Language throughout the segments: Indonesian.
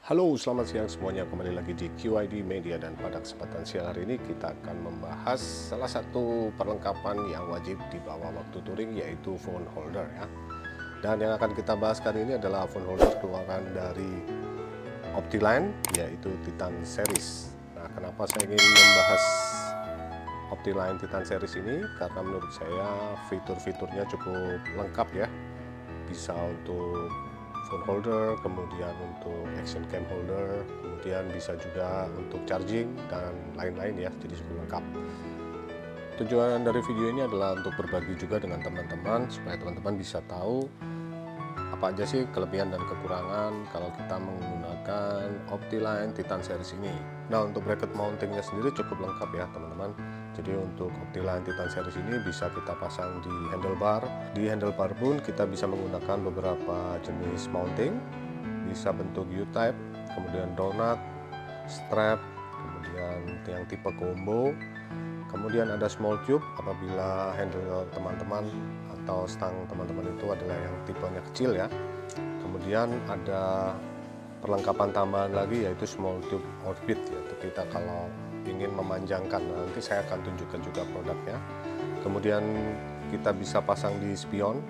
Halo, selamat siang semuanya. Kembali lagi di QID Media, dan pada kesempatan siang hari ini kita akan membahas salah satu perlengkapan yang wajib dibawa waktu touring, yaitu phone holder ya. Dan yang akan kita bahas kali ini adalah phone holder keluaran dari Optiline, yaitu Titan Series. Nah, kenapa saya ingin membahas Optiline Titan Series ini? Karena menurut saya fitur-fiturnya cukup lengkap ya. Bisa untuk phone holder, kemudian untuk action cam holder, kemudian bisa juga untuk charging dan lain-lain ya, jadi cukup lengkap. Tujuan dari video ini adalah untuk berbagi juga dengan teman-teman supaya teman-teman bisa tahu apa aja sih kelebihan dan kekurangan kalau kita menggunakan Optiline Titan Series ini. Nah, untuk bracket mountingnya sendiri cukup lengkap ya teman-teman. Jadi untuk Optiline Titan Series ini bisa kita pasang di handlebar. Di handlebar pun kita bisa menggunakan beberapa jenis mounting, bisa bentuk U-type, kemudian donut, strap, kemudian yang tipe combo. Kemudian ada small tube apabila handle teman-teman atau stang teman-teman itu adalah yang tipenya kecil ya. Kemudian ada perlengkapan tambahan lagi, yaitu small tube orbit, yaitu kita kalau ingin memanjangkan. Nanti saya akan tunjukkan juga produknya. Kemudian kita bisa pasang di spion.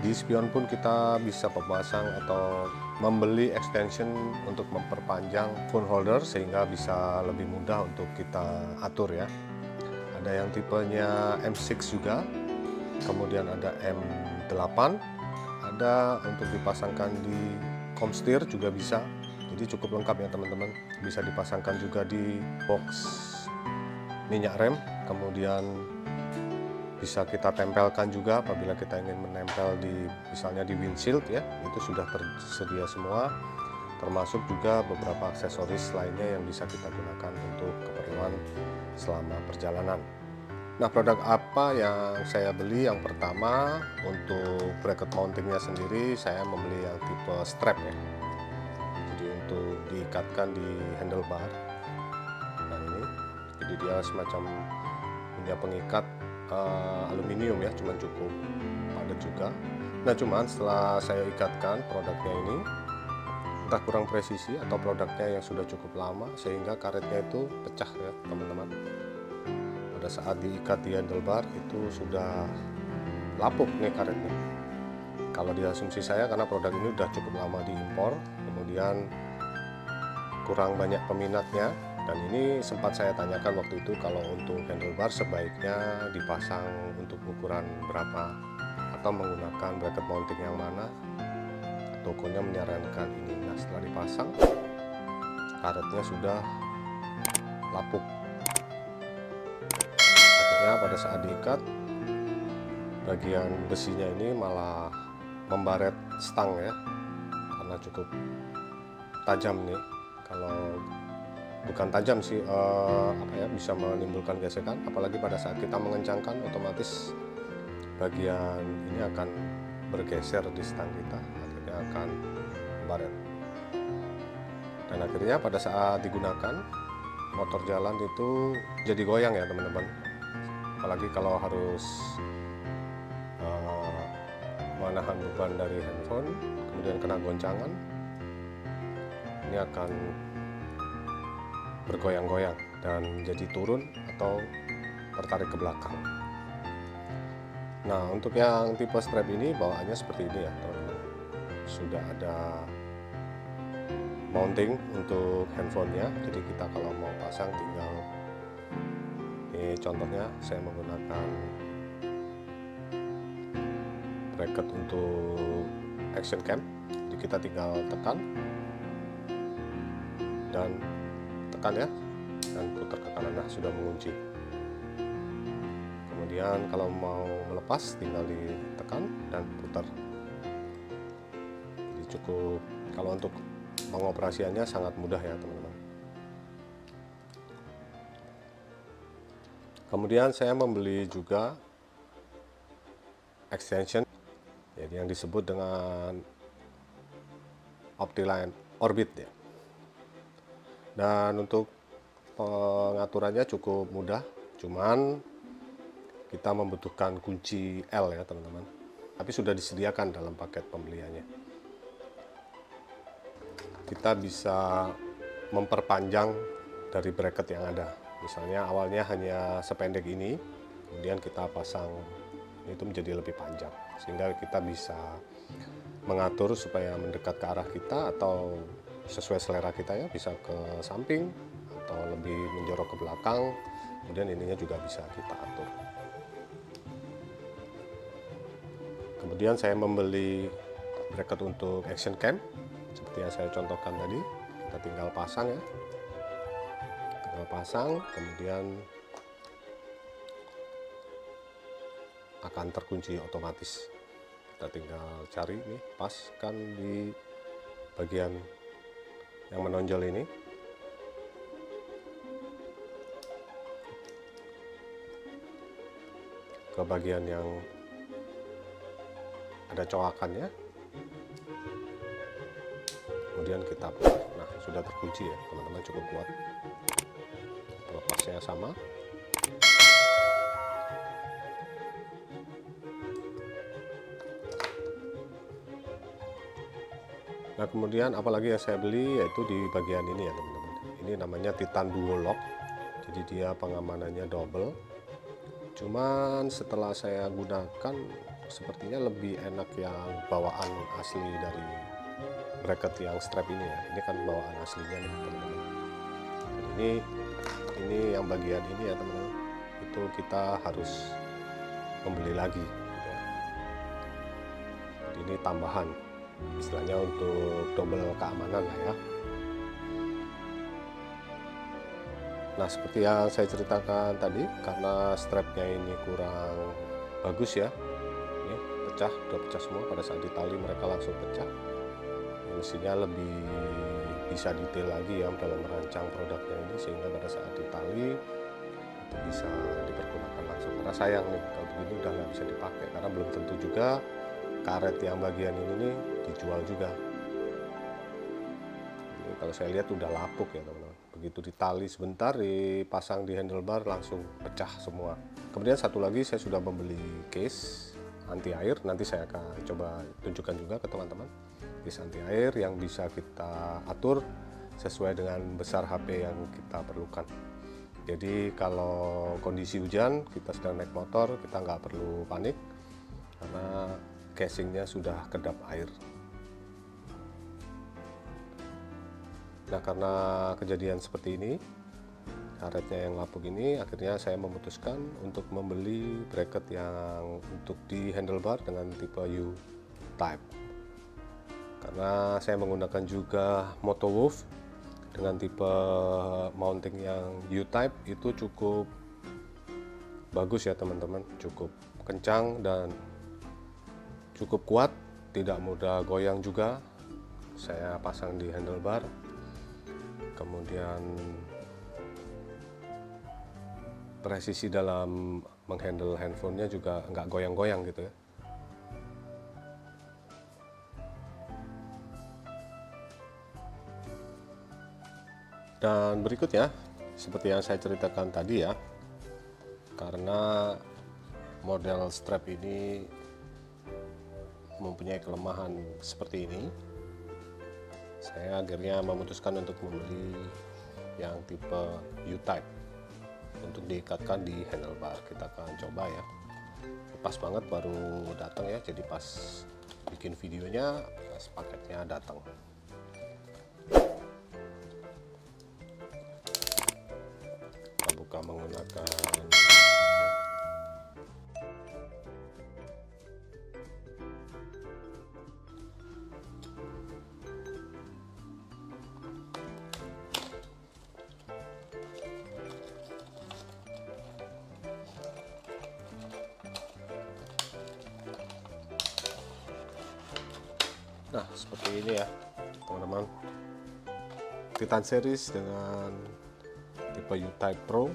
Di spion pun kita bisa memasang atau membeli extension untuk memperpanjang phone holder sehingga bisa lebih mudah untuk kita atur ya. Ada yang tipenya M6 juga, kemudian ada M8, ada untuk dipasangkan di komstir juga bisa. Jadi cukup lengkap ya teman-teman. Bisa dipasangkan juga di box minyak rem, kemudian bisa kita tempelkan juga apabila kita ingin menempel di misalnya di windshield ya. Itu sudah tersedia semua, termasuk juga beberapa aksesoris lainnya yang bisa kita gunakan untuk keperluan selama perjalanan. Nah, produk apa yang saya beli? Yang pertama, untuk bracket mountingnya sendiri saya membeli yang tipe strap ya. Jadi untuk diikatkan di handlebar. Nah ini, jadi dia semacam punya pengikat aluminium ya, cuman cukup padat juga. Nah, cuman setelah saya ikatkan produknya ini, entah kurang presisi atau produknya yang sudah cukup lama sehingga karetnya itu pecah ya teman-teman. Pada saat diikat di handlebar itu sudah lapuk nih karetnya. Kalau di asumsi saya, karena produk ini udah cukup lama diimpor, kemudian kurang banyak peminatnya, dan ini sempat saya tanyakan waktu itu kalau untuk handlebar sebaiknya dipasang untuk ukuran berapa atau menggunakan bracket mounting yang mana. Tokonya menyarankan ini. Nah, setelah dipasang karetnya sudah lapuk. Akhirnya pada saat diikat, bagian besinya ini malah membaret stang ya, karena cukup tajam nih. Kalau bukan tajam sih, bisa menimbulkan gesekan, apalagi pada saat kita mengencangkan, otomatis bagian ini akan bergeser di stang kita, akhirnya akan membaret. Dan akhirnya pada saat digunakan, motor jalan itu jadi goyang ya teman-teman. Apalagi kalau harus menahan beban dari handphone, kemudian kena goncangan, ini akan bergoyang-goyang dan jadi turun atau tertarik ke belakang. Nah, untuk yang tipe strap ini bawaannya seperti ini ya teman-teman. Sudah ada mounting untuk handphonenya, jadi kita kalau mau pasang tinggal, ini contohnya saya menggunakan bracket untuk action cam. Jadi kita tinggal tekan dan tekan ya, dan putar ke kanan. Nah, sudah mengunci. Kemudian kalau mau melepas tinggal ditekan dan putar. Jadi cukup, kalau untuk pengoperasiannya sangat mudah ya teman-teman. Kemudian saya membeli juga extension, jadi yang disebut dengan Optiline Orbit ya. Dan untuk pengaturannya cukup mudah, cuman kita membutuhkan kunci L ya teman-teman, tapi sudah disediakan dalam paket pembeliannya. kita bisa memperpanjang dari bracket yang ada. Misalnya awalnya hanya sependek ini, kemudian kita pasang itu menjadi lebih panjang, sehingga kita bisa mengatur supaya mendekat ke arah kita atau sesuai selera kita ya, bisa ke samping atau lebih menjorok ke belakang. Kemudian ininya juga bisa kita atur. Kemudian saya membeli bracket untuk action cam seperti yang saya contohkan tadi. Kita tinggal pasang ya, tinggal pasang, kemudian akan terkunci otomatis. Kita tinggal cari nih, paskan di bagian yang menonjol ini. Ke bagian yang ada coakannya. Kemudian kita putar. Nah, sudah terkunci ya, teman-teman, cukup kuat. Lepasnya sama. Nah, kemudian apalagi yang saya beli yaitu di bagian ini ya, teman-teman. Ini namanya Titan Duo Lock. Jadi dia pengamanannya double. Cuman setelah saya gunakan sepertinya lebih enak yang bawaan asli dari bracket yang strap ini ya. Ini kan bawaan aslinya nih, teman-teman. Ini yang bagian ini ya, teman-teman. Itu kita harus membeli lagi. Ya. Jadi ini tambahan, istilahnya untuk double keamanan lah ya. Nah, seperti yang saya ceritakan tadi, karena strapnya ini kurang bagus ya, ini pecah, udah pecah semua. Pada saat ditali mereka langsung pecah. Mestinya lebih bisa detail lagi ya dalam merancang produknya ini, sehingga pada saat ditali itu bisa dipergunakan langsung. Karena sayang nih kalau begini udah nggak bisa dipakai, karena belum tentu juga karet yang bagian ini nih dijual juga. Ini kalau saya lihat udah lapuk ya, teman-teman. Begitu ditali sebentar, dipasang di handlebar langsung pecah semua. Kemudian satu lagi, saya sudah membeli case anti air. Nanti saya akan coba tunjukkan juga ke teman-teman. Case anti air yang bisa kita atur sesuai dengan besar HP yang kita perlukan. Jadi kalau kondisi hujan, kita sedang naik motor, kita nggak perlu panik karena casingnya sudah kedap air. Nah, karena kejadian seperti ini, karetnya yang lapuk ini, akhirnya saya memutuskan untuk membeli bracket yang untuk di handlebar dengan tipe U-type. Karena saya menggunakan juga Motowolf dengan tipe mounting yang U-type, itu cukup bagus ya, teman-teman. Cukup kencang dan cukup kuat, tidak mudah goyang juga. Saya pasang di handlebar. Kemudian presisi dalam menghandle handphonenya juga nggak goyang-goyang gitu ya. Dan berikutnya, seperti yang saya ceritakan tadi ya, karena model strap ini mempunyai kelemahan seperti ini, saya akhirnya memutuskan untuk membeli yang tipe U-type untuk diikatkan di handlebar. Kita akan coba ya. Pas banget baru datang ya, jadi pas bikin videonya pas paketnya datang. Kita buka menggunakan nah, seperti ini ya, teman-teman. Titan series dengan tipe U-type Pro.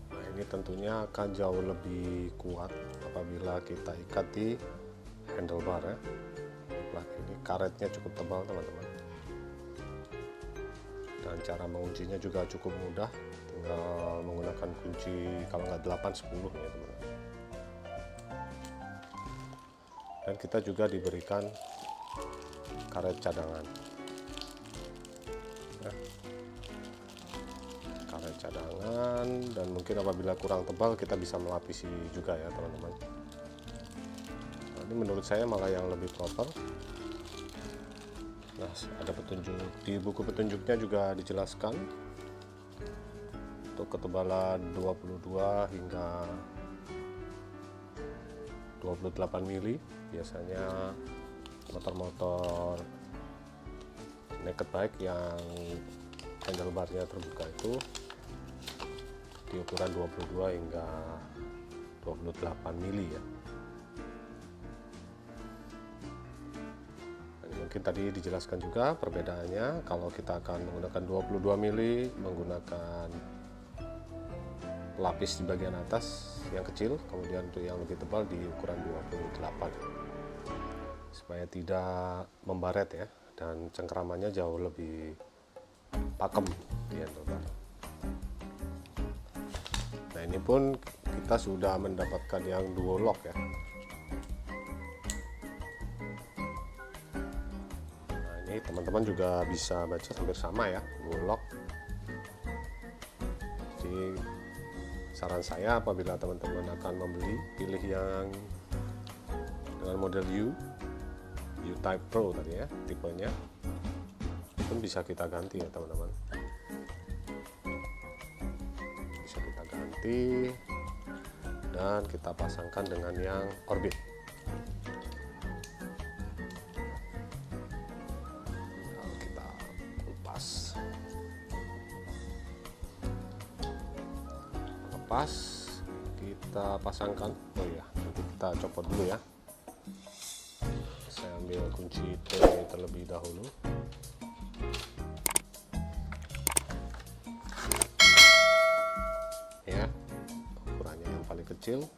Nah, ini tentunya akan jauh lebih kuat apabila kita ikat di handlebar ya. Nah, ini karetnya cukup tebal, teman-teman. Dan cara menguncinya juga cukup mudah, tinggal menggunakan kunci kalau nggak 8 10 ya, teman-teman. Dan kita juga diberikan karet cadangan. Nah, karet cadangan, dan mungkin apabila kurang tebal kita bisa melapisi juga ya teman-teman. Nah, ini menurut saya malah yang lebih proper. Nah, ada petunjuk di buku petunjuknya juga dijelaskan untuk ketebalan 22 hingga 28 mili. Biasanya motor-motor naked bike yang handlebarnya terbuka itu di ukuran 22 hingga 28 mili ya. Mungkin tadi dijelaskan juga perbedaannya, kalau kita akan menggunakan 22 mili menggunakan pelapis di bagian atas yang kecil, kemudian untuk yang lebih tebal di ukuran 28 supaya tidak membaret ya, dan cengkeramannya jauh lebih pakem di handlebar. Nah, ini pun kita sudah mendapatkan yang dual lock ya. Teman-teman juga bisa baca hampir sama ya, dual lock. Jadi saran saya apabila teman-teman akan membeli, pilih yang dengan model U-Type Pro tadi ya, tipenya pun bisa kita ganti ya teman-teman, bisa kita ganti dan kita pasangkan dengan yang Orbit. Pas kita pasangkan, oh ya, nanti kita copot dulu ya. Saya ambil kunci T terlebih dahulu. Ya, ukurannya yang paling kecil.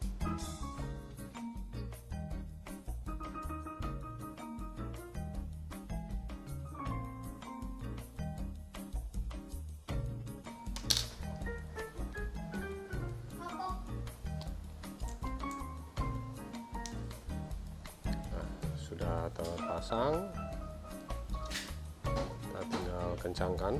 Sudah terpasang, kita tinggal kencangkan.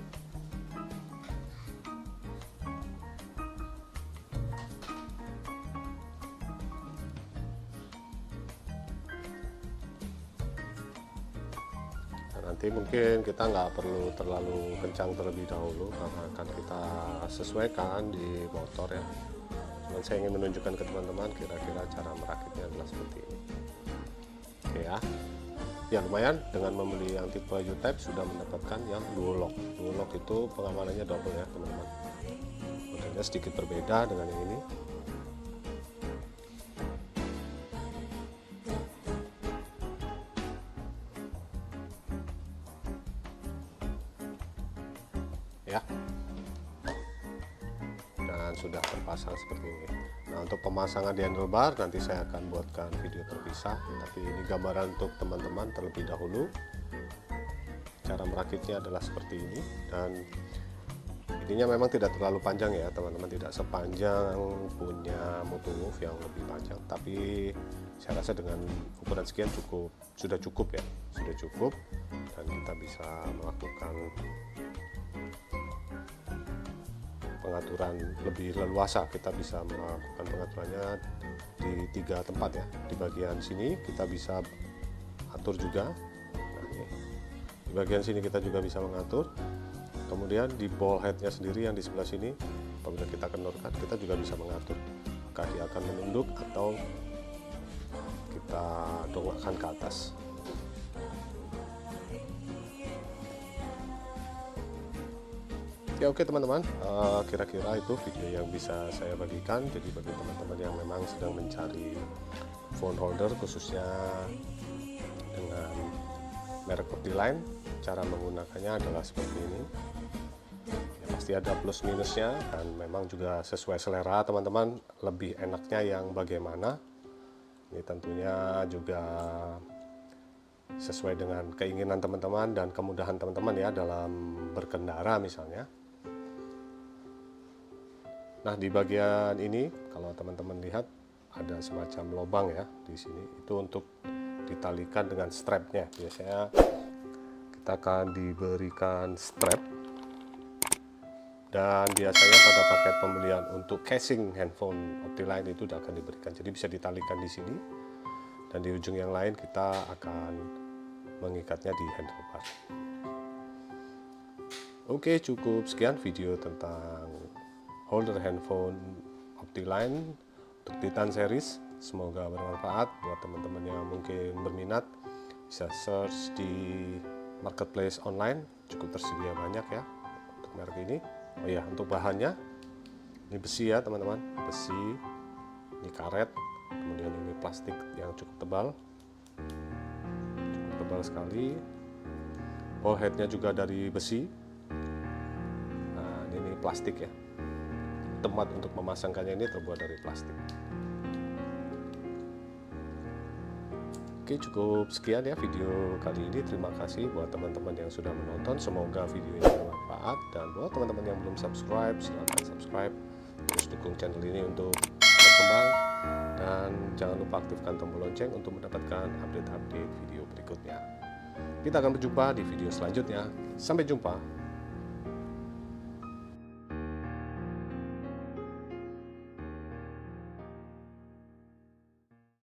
Dan nanti mungkin kita nggak perlu terlalu kencang terlebih dahulu karena akan kita sesuaikan di motor ya. Cuman saya ingin menunjukkan ke teman-teman kira-kira cara merakitnya adalah seperti ini. Oke ya, lumayan dengan membeli yang tipe U-Type sudah mendapatkan yang dual lock. Dual lock itu pengamanannya double ya teman-teman. Modelnya sedikit berbeda dengan yang ini. Ya, dan sudah terpasang seperti ini. Nah, untuk pemasangan di handlebar nanti saya akan buatkan video terpisah, tapi ini gambaran untuk teman-teman terlebih dahulu. Cara merakitnya adalah seperti ini, dan ininya memang tidak terlalu panjang ya teman-teman, tidak sepanjang punya Motovolve yang lebih panjang, tapi saya rasa dengan ukuran sekian sudah cukup ya, sudah cukup, dan kita bisa melakukan pengaturan lebih leluasa. Kita bisa melakukan pengaturannya di 3 tempat ya. Di bagian sini kita bisa atur juga. Nah, ini. Di bagian sini kita juga bisa mengatur. Kemudian di ball headnya sendiri yang di sebelah sini, apabila kita kendorkan, kita juga bisa mengatur apakah dia akan menunduk atau kita dongakkan ke atas. Ya oke teman-teman, kira-kira itu video yang bisa saya bagikan. Jadi bagi teman-teman yang memang sedang mencari phone holder khususnya dengan merek Optiline, cara menggunakannya adalah seperti ini. Ya, pasti ada plus minusnya dan memang juga sesuai selera teman-teman, lebih enaknya yang bagaimana. Ini tentunya juga sesuai dengan keinginan teman-teman dan kemudahan teman-teman ya dalam berkendara misalnya. Nah, di bagian ini kalau teman-teman lihat ada semacam lubang ya di sini. Itu untuk ditalikan dengan strapnya. Biasanya kita akan diberikan strap, dan biasanya pada paket pembelian untuk casing handphone Optiline itu sudah akan diberikan, jadi bisa ditalikan di sini, dan di ujung yang lain kita akan mengikatnya di handlebar. Oke, cukup sekian video tentang holder handphone Optiline untuk Titan series. Semoga bermanfaat buat teman-teman yang mungkin berminat. Bisa search di marketplace online, cukup tersedia banyak ya untuk merek ini. Oh ya, untuk bahannya ini besi ya teman-teman, besi, ini karet, kemudian ini plastik yang cukup tebal sekali. Ball headnya juga dari besi. Nah, ini plastik ya, tempat untuk memasangkannya ini terbuat dari plastik. Oke, cukup sekian ya video kali ini. Terima kasih buat teman-teman yang sudah menonton. Semoga video ini bermanfaat, dan buat teman-teman yang belum subscribe, silahkan subscribe, terus dukung channel ini untuk berkembang, dan jangan lupa aktifkan tombol lonceng untuk mendapatkan update-update video berikutnya. Kita akan berjumpa di video selanjutnya. Sampai jumpa.